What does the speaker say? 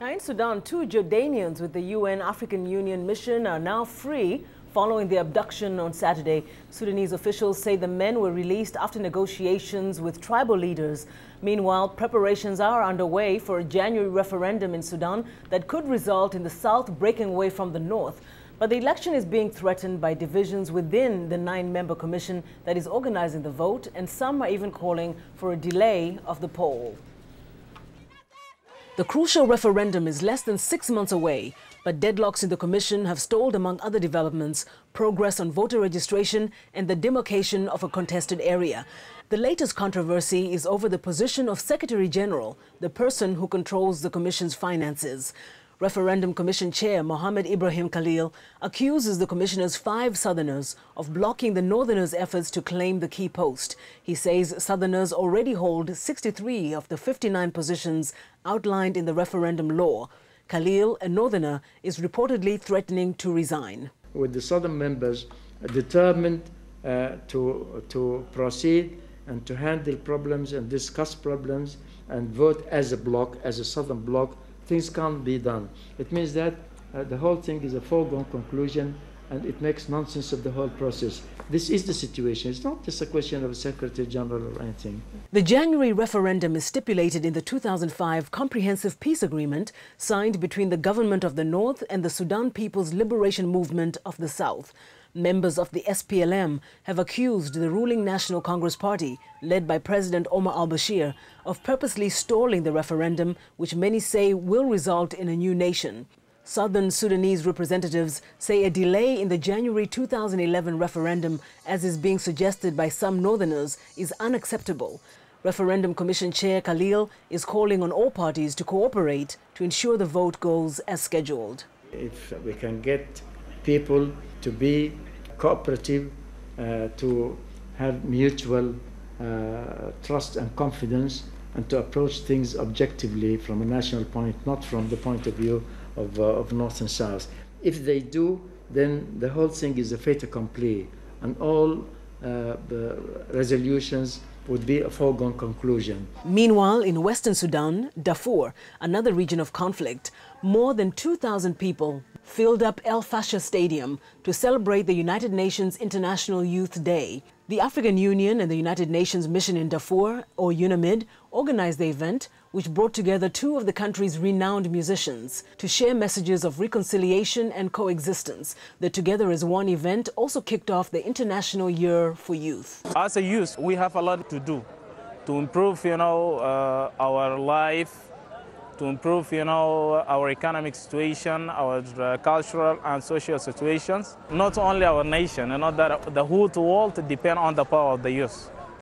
Now in Sudan, 2 Jordanians with the UN African Union mission are now free following the abduction on Saturday. Sudanese officials say the men were released after negotiations with tribal leaders. Meanwhile, preparations are underway for a January referendum in Sudan that could result in the South breaking away from the North. But the election is being threatened by divisions within the 9-member commission that is organizing the vote, and some are even calling for a delay of the poll. The crucial referendum is less than 6 months away, but deadlocks in the commission have stalled, among other developments, progress on voter registration and the demarcation of a contested area. The latest controversy is over the position of Secretary General, the person who controls the commission's finances. Referendum Commission Chair Mohammed Ibrahim Khalil accuses the commissioners, 5 Southerners, of blocking the Northerners' efforts to claim the key post. He says Southerners already hold 63 of the 59 positions outlined in the referendum law. Khalil, a Northerner, is reportedly threatening to resign. With the Southern members determined to proceed and to handle problems and discuss problems and vote as a bloc, as a Southern bloc, things can't be done. It means that the whole thing is a foregone conclusion, and it makes nonsense of the whole process. This is the situation. It's not just a question of a Secretary General or anything. The January referendum is stipulated in the 2005 Comprehensive Peace Agreement signed between the government of the North and the Sudan People's Liberation Movement of the South. Members of the SPLM have accused the ruling National Congress Party, led by President Omar al-Bashir, of purposely stalling the referendum, which many say will result in a new nation. Southern Sudanese representatives say a delay in the January 2011 referendum, as is being suggested by some Northerners, is unacceptable. Referendum Commission Chair Khalil is calling on all parties to cooperate to ensure the vote goes as scheduled. If we can get people to be cooperative, to have mutual trust and confidence, and to approach things objectively from a national point, not from the point of view of North and South. If they do, then the whole thing is a fait accompli, and all the resolutions would be a foregone conclusion. Meanwhile, in Western Sudan, Darfur, another region of conflict, more than 2,000 people filled up El Fasher Stadium to celebrate the United Nations International Youth Day. The African Union and the United Nations Mission in Darfur, or UNAMID, organized the event, which brought together 2 of the country's renowned musicians to share messages of reconciliation and coexistence. The Together as One event also kicked off the International Year for Youth. As a youth, we have a lot to do to improve, our life, to improve, our economic situation, our cultural and social situations. Not only our nation, that the whole world depend on the power of the youth.